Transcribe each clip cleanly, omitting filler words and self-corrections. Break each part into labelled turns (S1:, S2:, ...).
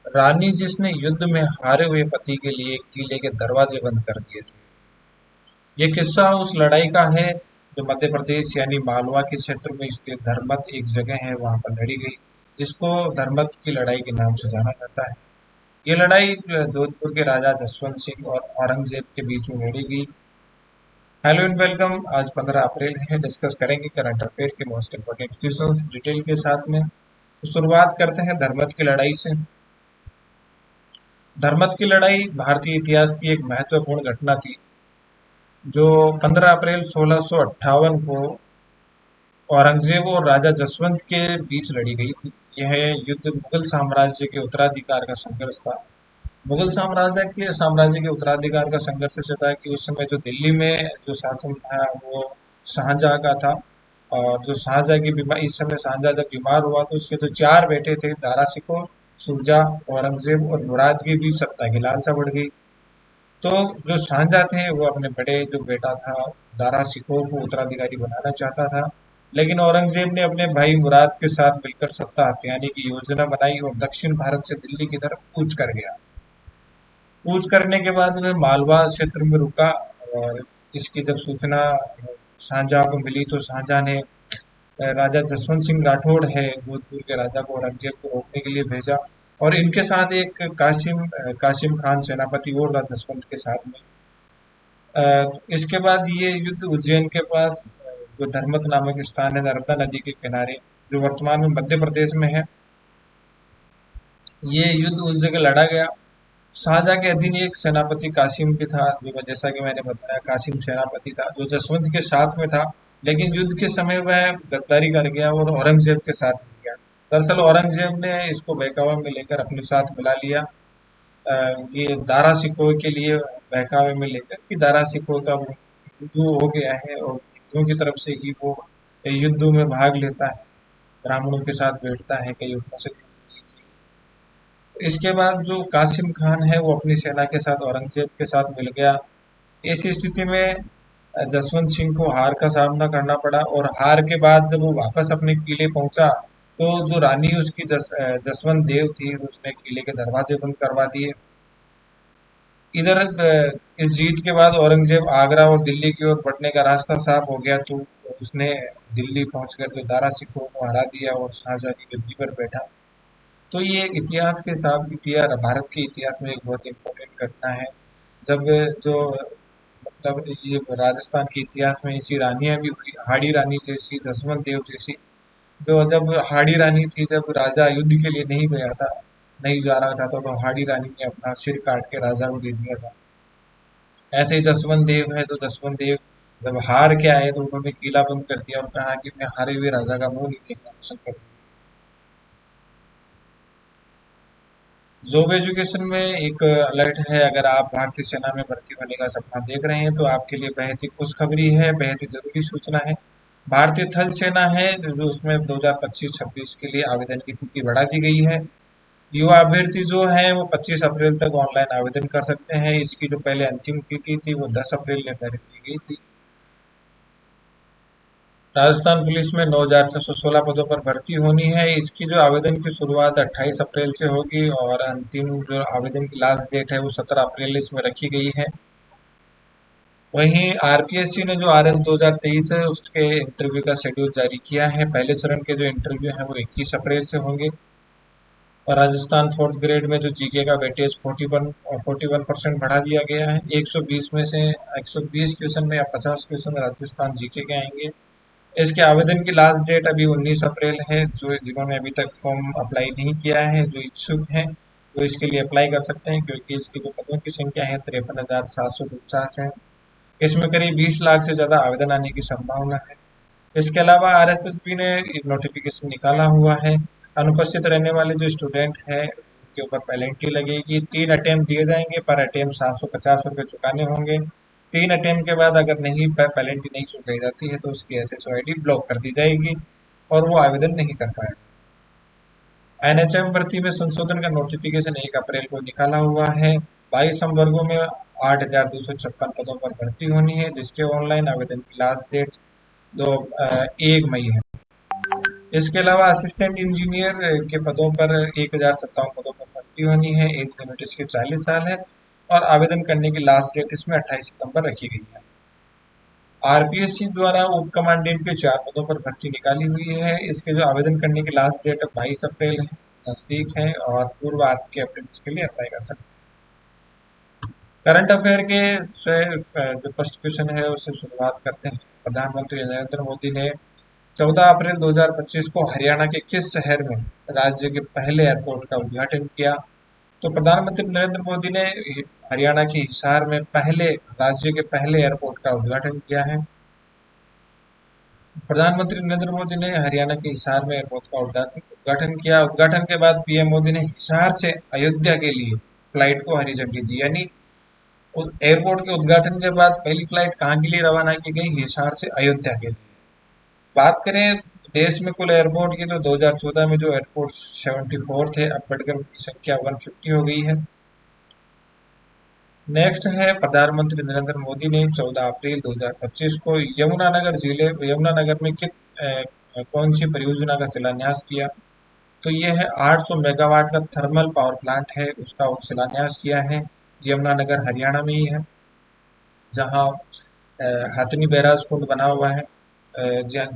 S1: रानी जिसने युद्ध में हारे हुए पति के लिए किले के दरवाजे बंद कर दिए थे। ये किस्सा उस लड़ाई का है जो मध्य प्रदेश यानी मालवा के क्षेत्र में स्थित धर्मत एक जगह है, वहां पर लड़ी गई, जिसको धर्मत की लड़ाई के नाम से जाना जाता है। ये लड़ाई जोधपुर के राजा जसवंत सिंह और औरंगजेब के बीच में लड़ी गई। Hello and welcome. आज 15 अप्रैल है। डिस्कस करेंगे करंट अफेयर के मोस्ट इम्पोर्टेंट क्वेश्चंस डिटेल के साथ में। तो शुरुआत करते हैं धर्मत की लड़ाई से। धर्मत की लड़ाई भारतीय इतिहास की एक महत्वपूर्ण घटना थी जो 15 अप्रैल 1658 को औरंगजेब और राजा जसवंत के बीच लड़ी गई थी। यह युद्ध मुगल साम्राज्य के उत्तराधिकार का संघर्ष था। मुगल साम्राज्य के उत्तराधिकार का संघर्ष ऐसा था कि उस समय जो दिल्ली में जो शासन था वो शाहजहां का था। और जो शाहजहां की बीमार इस समय शाहजहां जब बीमार हुआ तो उसके जो चार बेटे थे, दारा शिकोह, शुजा, औरंगजेब और मुराद की भी सत्ता की लालसा बढ़ गई। तो जो शाहजहां थे वो अपने बड़े जो बेटा था दारा शिकोह को उत्तराधिकारी बनाना चाहता था, लेकिन औरंगजेब ने अपने भाई मुराद के साथ मिलकर सत्ता हथियाने की योजना बनाई और दक्षिण भारत से दिल्ली की तरफ कूच कर गया। कूच करने के बाद वह मालवा क्षेत्र में रुका। और इसकी जब सूचना शाहजहां को मिली तो शाहजहां ने राजा जसवंत सिंह राठौड़ है जोधपुर के राजा को औरंगजेब को रोकने के लिए भेजा। और इनके साथ एक कासिम खान सेनापति और था जसवंत के साथ में। इसके बाद ये युद्ध उज्जैन के पास जो धर्मत नामक स्थान है नर्मदा नदी के किनारे, जो वर्तमान में मध्य प्रदेश में है, ये युद्ध उस जगह लड़ा गया। शाहजहां के अधीन एक सेनापति कासिम भी था, जो जैसा कि मैंने बताया कासिम सेनापति था जो जसवंत के साथ में था, लेकिन युद्ध के समय वह गद्दारी कर गया और औरंगजेब के साथ मिल गया। दरअसल औरंगजेब ने इसको बहकावे में लेकर अपने साथ मिला लिया। ये दारा सिकोह के लिए बहकावे में लेकर कि दारा सिकोह का वो हिंदू हो गया है और हिंदुओं की तरफ से ही वो युद्धों में भाग लेता है, ब्राह्मणों के साथ बैठता है कई उपनिषद। इसके बाद जो कासिम खान है वो अपनी सेना के साथ औरंगजेब के साथ मिल गया। ऐसी स्थिति में जसवंत सिंह को हार का सामना करना पड़ा और हार के बाद जब वो वापस अपने किले पहुंचा तो जो रानी उसकी जसवंत देव थी उसने किले के दरवाजे बंद करवा दिए। इधर इस जीत के बाद औरंगजेब आगरा और दिल्ली की ओर बढ़ने का रास्ता साफ हो गया तो उसने दिल्ली पहुंचकर जो दारा सिकोह को हरा दिया और शाहजहां की गद्दी पर बैठा। तो ये इतिहास के साथ इतिहास भारत के इतिहास में एक बहुत इम्पोर्टेंट घटना है। जब जो मतलब ये राजस्थान के इतिहास में ऐसी रानियां भी हुई, हाड़ी रानी जैसी, जसवंत देव जैसी। जो जब हाड़ी रानी थी, जब राजा युद्ध के लिए नहीं गया था, नहीं जा रहा था, तो हाड़ी रानी ने अपना सिर काट के राजा को दे दिया था। ऐसे ही जसवंत देव है तो जसवंत देव जब हार के आए तो उन्होंने किला बंद कर दिया और कहा कि मैं हारे हुए राजा का मुंह नहीं देखना पसंद करूंगा। जॉब एजुकेशन में एक अलर्ट है। अगर आप भारतीय सेना में भर्ती होने का सपना देख रहे हैं तो आपके लिए बेहद ही खुशखबरी है, बेहद ही जरूरी सूचना है। भारतीय थल सेना है जो उसमें 2025-26 के लिए आवेदन की तिथि बढ़ा दी गई है। युवा अभ्यर्थी जो है वो 25 अप्रैल तक ऑनलाइन आवेदन कर सकते हैं। इसकी जो पहले अंतिम तिथि थी वो 10 अप्रैल निर्धारित की गई थी। राजस्थान पुलिस में 9,616 पदों पर भर्ती होनी है। इसकी जो आवेदन की शुरुआत 28 अप्रैल से होगी और अंतिम जो आवेदन की लास्ट डेट है वो 17 अप्रैल इसमें रखी गई है। वहीं आरपीएससी ने जो आरएस 2023 है उसके इंटरव्यू का शेड्यूल जारी किया है। पहले चरण के जो इंटरव्यू हैं वो 21 अप्रैल से होंगे। और राजस्थान फोर्थ ग्रेड में जो जीके का वेटेज 41% बढ़ा दिया गया है। 120 में से 120 क्वेश्चन में या 50 क्वेश्चन राजस्थान जीके के आएंगे। इसके आवेदन की लास्ट डेट अभी 19 अप्रैल है। जो जिन्होंने अभी तक फॉर्म अप्लाई नहीं किया है, जो इच्छुक हैं, वो इसके लिए अप्लाई कर सकते हैं क्योंकि इसकी जो पदों की संख्या है 53,749 है। इसमें करीब 20 लाख से ज़्यादा आवेदन आने की संभावना है। इसके अलावा आरएसएसबी ने एक नोटिफिकेशन निकाला हुआ है। अनुपस्थित रहने वाले जो स्टूडेंट हैं उनके ऊपर पेनल्टी लगेगी। 3 अटेम्प्ट दिए जाएंगे, पर अटेम्प्ट 750 रुपये चुकाने होंगे। 3 अटेम्प्ट के बाद अगर नहीं पेनल्टी नहीं चुकाई जाती है तो उसकी एसएसओ आईडी ब्लॉक कर दी जाएगी और वो आवेदन नहीं कर पाएगा। एनएचएम भर्ती में संशोधन का नोटिफिकेशन 1 अप्रैल को निकाला हुआ है। 22 संवर्गों में 8,256 पदों पर भर्ती होनी है, जिसके ऑनलाइन आवेदन की लास्ट डेट तो 1 मई है। इसके अलावा असिस्टेंट इंजीनियर के पदों पर 1,057 पदों पर भर्ती भर्ती होनी है। एज लिमिट इसकी 40 साल है और आवेदन करने की लास्ट डेट इसमें 28 सितंबर रखी गई है। आरपीएससी द्वारा उप कमांडेंट के 4 पदों पर भर्ती निकाली हुई है। इसके जो आवेदन करने की लास्ट डेट 22 अप्रैल है, नजदीक है, और पूर्व आर्मी के अप्रेंटिस के लिए अप्लाई कर सकते हैं। करंट अफेयर के से जो फर्स्ट क्वेश्चन है उससे शुरुआत करते हैं। प्रधानमंत्री नरेंद्र मोदी ने 14 अप्रैल 2025 को हरियाणा के किस शहर में राज्य के पहले एयरपोर्ट का उद्घाटन किया? तो प्रधानमंत्री नरेंद्र मोदी ने हरियाणा के हिसार में राज्य के पहले एयरपोर्ट का उद्घाटन किया है। प्रधानमंत्री नरेंद्र मोदी ने हरियाणा के हिसार में एयरपोर्ट का उद्घाटन किया। उद्घाटन के बाद पीएम मोदी ने हिसार से अयोध्या के लिए फ्लाइट को हरी झंडी दी। यानी एयरपोर्ट के उद्घाटन के बाद पहली फ्लाइट कहाँ के लिए रवाना की गई? हिसार से अयोध्या के लिए। बात करें देश में कुल एयरपोर्ट की, तो 2014 में जो एयरपोर्ट 74 थे, अब बढ़कर उनकी संख्या 150 हो गई है। नेक्स्ट है, प्रधानमंत्री नरेंद्र मोदी ने 14 अप्रैल 2025 को यमुनानगर में कौन सी परियोजना का शिलान्यास किया? तो ये है 800 मेगावाट का थर्मल पावर प्लांट है, उसका शिलान्यास किया है। यमुनानगर हरियाणा में ही है, जहाँ हथनी बैराज कुंड बना हुआ है,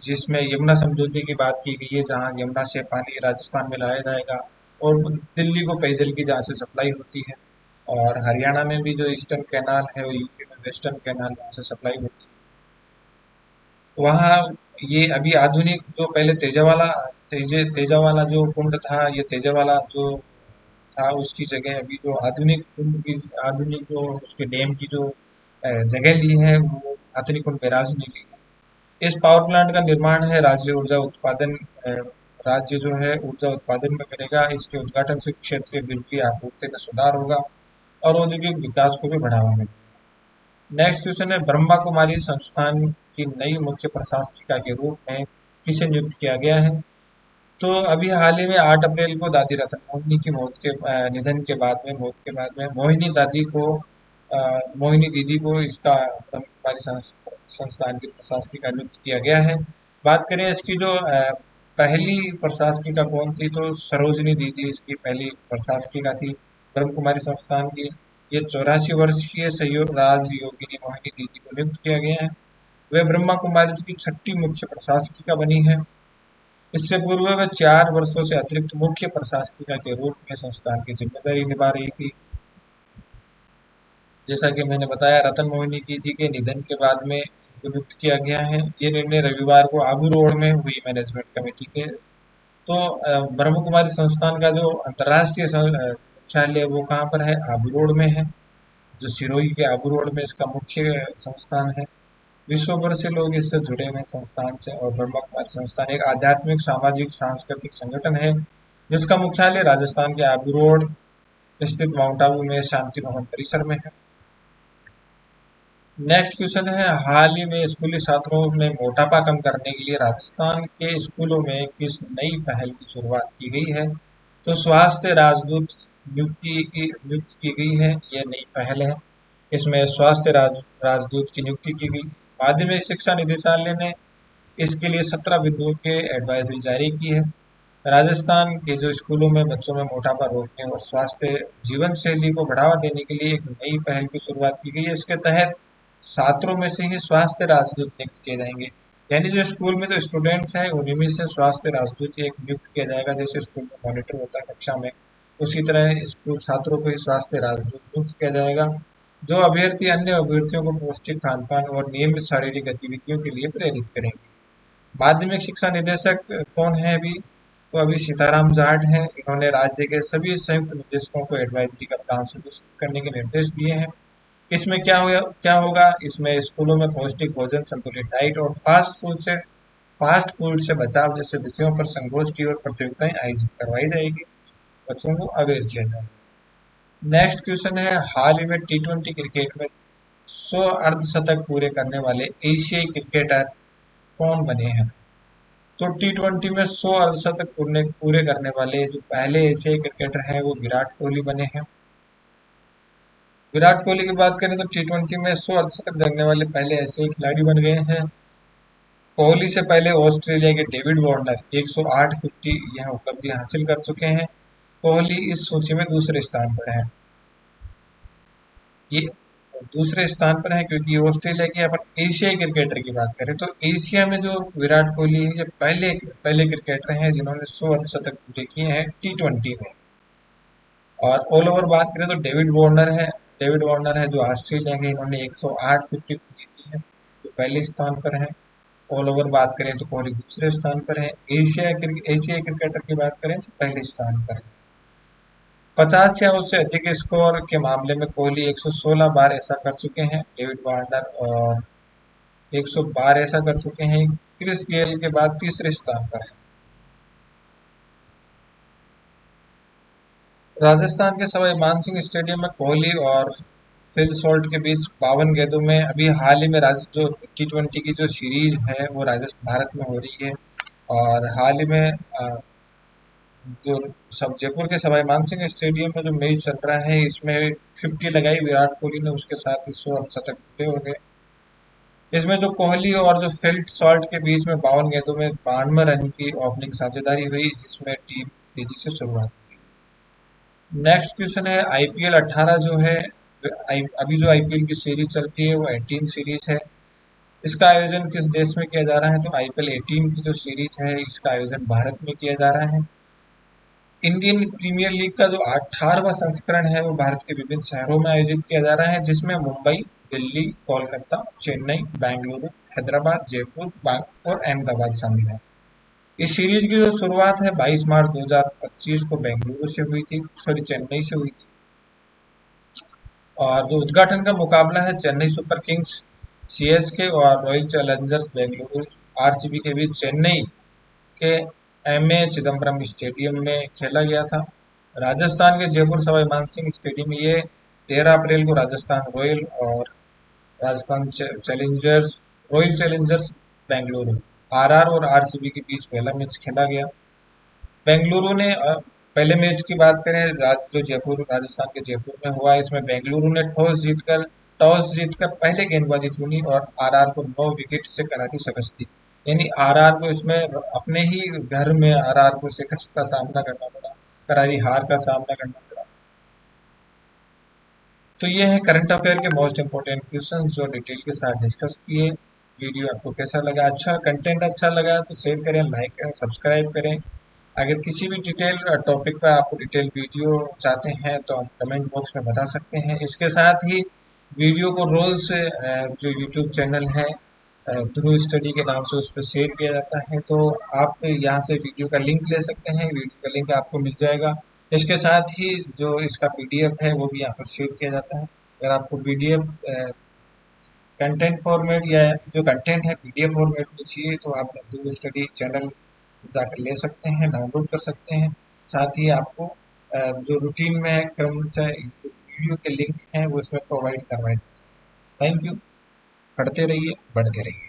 S1: जिसमें यमुना समझौते की बात की गई है, जहाँ यमुना से पानी राजस्थान में लाया जाएगा और दिल्ली को पेयजल की जहाँ से सप्लाई होती है। और हरियाणा में भी जो ईस्टर्न कैनाल है, वो यूपी में वेस्टर्न कैनाल वहाँ से सप्लाई होती है। वहाँ ये अभी आधुनिक जो पहले तेजावाला जो कुंड था, ये तेजावाला जो था उसकी जगह अभी जो आधुनिक कुंड की आधुनिक जो उसके डैम की जो जगह ली है, वो हथनी कुंड बैराज ने ली है। इस पावर प्लांट का निर्माण है राज्य जो है ऊर्जा उत्पादन में करेगा। इसके उद्घाटन से क्षेत्रीय बिजली आपूर्ति में सुधार होगा और औद्योगिक विकास को भी बढ़ावा मिलेगा। नेक्स्ट क्वेश्चन है, ब्रह्मा कुमारी संस्थान की नई मुख्य प्रशासनिका के रूप में किसे नियुक्त किया गया है? तो अभी हाल ही में 8 अप्रैल को दादी रतन मोहिनी की निधन के बाद में मोहिनी दीदी को इसका ब्रह्म कुमारी संस्थान की प्रशासनिका नियुक्त किया गया है। बात करें इसकी जो पहली प्रशासनिका कौन थी, तो सरोजनी दीदी इसकी पहली प्रशासनिका थी ब्रह्म कुमारी संस्थान की। ये 84 वर्षीय संयोग राजयोगिनी मोहिनी दीदी को नियुक्त किया गया है। वे ब्रह्मा कुमारी की 6ठी मुख्य प्रशासनिका बनी है। इससे पूर्व वह 4 वर्षों से अतिरिक्त मुख्य प्रशासनिका के रूप में संस्थान की जिम्मेदारी निभा रही थी। जैसा कि मैंने बताया, रतन मोहिनी दीदी के निधन के बाद में नियुक्त किया गया है। ये निर्णय रविवार को आबू रोड में हुई मैनेजमेंट कमेटी के। तो ब्रह्म कुमारी संस्थान का जो अंतर्राष्ट्रीय मुख्यालय वो कहाँ पर है? आबू रोड में है, जो सिरोही के आबू रोड में इसका मुख्य संस्थान है। विश्व भर से लोग इससे जुड़े हुए संस्थान से। और ब्रह्मा कुमारी संस्थान एक आध्यात्मिक, सामाजिक, सांस्कृतिक संगठन है, जिसका मुख्यालय राजस्थान के आबू रोड स्थित माउंट आबू में शांति भवन परिसर में है। नेक्स्ट क्वेश्चन है, हाल ही में स्कूली छात्रों में मोटापा कम करने के लिए राजस्थान के स्कूलों में किस नई पहल की शुरुआत की गई है? तो स्वास्थ्य राजदूत नियुक्त की गई है, यह नई पहल है। इसमें स्वास्थ्य राजदूत की नियुक्ति की गई। माध्यमिक शिक्षा निदेशालय ने इसके लिए 17 बिंदुओं के एडवाइजरी जारी की है। राजस्थान के जो स्कूलों में बच्चों में मोटापा रोकने और स्वास्थ्य जीवन शैली को बढ़ावा देने के लिए एक नई पहल की शुरुआत की गई है। इसके तहत छात्रों में से ही स्वास्थ्य राजदूत नियुक्त किए जाएंगे। यानी जो स्कूल में जो स्टूडेंट्स हैं उन्हीं में से स्वास्थ्य राजदूत एक नियुक्त किया जाएगा। जैसे स्कूल में मॉनिटर होता है कक्षा में, उसी तरह स्कूल छात्रों को ही स्वास्थ्य राजदूत नियुक्त किया जाएगा, जो अभ्यर्थी अन्य अभ्यर्थियों को पौष्टिक खान पान और नियमित शारीरिक गतिविधियों के लिए प्रेरित करेंगे। माध्यमिक शिक्षा निदेशक कौन है अभी? तो अभी सीताराम जाट हैं। इन्होंने राज्य के सभी संयुक्त निदेशकों को एडवाइजरी का प्लान सुनिश्चित करने के निर्देश दिए हैं। इसमें क्या होगा? इसमें स्कूलों में पौष्टिक भोजन, संतुलित डाइट और फास्ट फूड से बचाव जैसे विषयों पर संगोष्ठी और प्रतियोगिताएं आयोजित करवाई जाएगी, बच्चों को अवेयर किया जाएगा। नेक्स्ट क्वेश्चन है, हाल ही में T20 क्रिकेट में 100 अर्धशतक पूरे करने वाले एशियाई क्रिकेटर कौन बने हैं? तो T20 में 100 अर्धशतक पूरे करने वाले जो पहले एशियाई क्रिकेटर हैं वो विराट कोहली बने हैं। विराट कोहली की बात करें तो T20 में 100 अर्धशतक जगने वाले पहले एशियाई खिलाड़ी बन गए हैं। कोहली से पहले ऑस्ट्रेलिया के डेविड वार्नर 108 50 यह उपलब्धि हासिल कर चुके हैं। कोहली इस सूची में दूसरे स्थान पर है। ये दूसरे स्थान पर है क्योंकि ये ऑस्ट्रेलिया के, अपन एशियाई क्रिकेटर की बात करें तो एशिया में जो विराट कोहली है, ये पहले पहले क्रिकेटर हैं जिन्होंने 100 अर्धशतक पूरे किए हैं T20 में। और ऑल ओवर बात करें तो डेविड वार्नर है जो ऑस्ट्रेलिया के, इन्होंने 108 फिफ्टी पूरी की है, जो पहले स्थान पर है। ऑल ओवर बात करें तो कोहली दूसरे स्थान पर है। एशियाई क्रिकेटर की बात करें तो पहले स्थान पर है। 50 या उससे अधिक स्कोर के मामले में कोहली 116 बार ऐसा कर चुके हैं, डेविड वार्नर और 100 बार ऐसा कर चुके हैं। क्रिस गेल के बाद तीसरे स्थान पर है। राजस्थान के सवाई मानसिंह स्टेडियम में कोहली और फिल सॉल्ट के बीच 52 गेंदों में अभी हाल ही में जो T20 की जो सीरीज है वो राजस्थान भारत में हो रही है। और हाल ही में जो सब जयपुर के सवाई मानसिंह स्टेडियम में जो मैच चल रहा है इसमें 50 लगाई विराट कोहली ने, उसके साथ ही 100 शतक पूरे हो गए। इसमें जो कोहली और जो फिल सॉल्ट के बीच में 52 गेंदों में 92 रन की ओपनिंग साझेदारी हुई, जिसमें टीम तेजी से शुरुआत। नेक्स्ट क्वेश्चन है आईपीएल 18 जो है, अभी जो आईपीएल की सीरीज चल रही है वो 18 सीरीज है। इसका आयोजन किस देश में किया जा रहा है? तो आईपीएल 18 की जो सीरीज है इसका आयोजन भारत में किया जा रहा है। इंडियन प्रीमियर लीग का जो 18वां संस्करण है वो भारत के विभिन्न शहरों में आयोजित किया जा रहा है, जिसमें मुंबई, दिल्ली, कोलकाता, चेन्नई, बेंगलुरु, हैदराबाद, जयपुर और अहमदाबाद शामिल है। इस सीरीज की जो शुरुआत है 22 मार्च 2025 को बेंगलुरु से हुई थी, सॉरी चेन्नई से हुई थी। और जो उद्घाटन का मुकाबला है चेन्नई सुपर किंग्स सीएसके और रॉयल चैलेंजर्स बेंगलुरु आरसीबी के बीच चेन्नई के एमए चिदम्बरम स्टेडियम में खेला गया था। राजस्थान के जयपुर सवाई मानसिंह स्टेडियम में ये 13 अप्रैल को राजस्थान रॉयल और Rajasthan Challengers royal Challengers Bengaluru RR और आरसीबी के बीच पहला मैच खेला गया। बेंगलुरु ने पहले मैच की बात करें जो जयपुर राजस्थान के जयपुर में हुआ, इसमें बेंगलुरु ने टॉस जीतकर पहले गेंदबाजी चुनी और आरआर को 9 विकेट से करारी शिकस्त दी। यानी आरआर को इसमें अपने ही घर में आरआर को शिकस्त का सामना करना पड़ा, करारी हार का सामना करना पड़ा। तो ये है करंट अफेयर के मोस्ट इंपोर्टेंट क्वेश्चन जो डिटेल के साथ डिस्कस किए। वीडियो आपको कैसा लगा? अच्छा कंटेंट अच्छा लगा तो शेयर करें, लाइक करें, सब्सक्राइब करें। अगर किसी भी डिटेल टॉपिक पर आपको डिटेल वीडियो चाहते हैं तो आप कमेंट बॉक्स में बता सकते हैं। इसके साथ ही वीडियो को रोज़ जो यूट्यूब चैनल है ध्रुव स्टडी के नाम से उस पर शेयर किया जाता है, तो आप यहाँ से वीडियो का लिंक ले सकते हैं, वीडियो का लिंक आपको मिल जाएगा। इसके साथ ही जो इसका पीडीएफ है वो भी यहाँ पर शेयर किया जाता है। अगर आपको पीडीएफ कंटेंट फॉर्मेट या जो कंटेंट है पीडीएफ फॉर्मेट में चाहिए तो आप ध्रुव स्टडी चैनल जाकर ले सकते हैं, डाउनलोड कर सकते हैं। साथ ही आपको जो रूटीन में क्रमशः वीडियो के लिंक हैं वो इसमें प्रोवाइड करवाए जाते हैं। Thank you. पढ़ते रहिए, बढ़ते रहिए।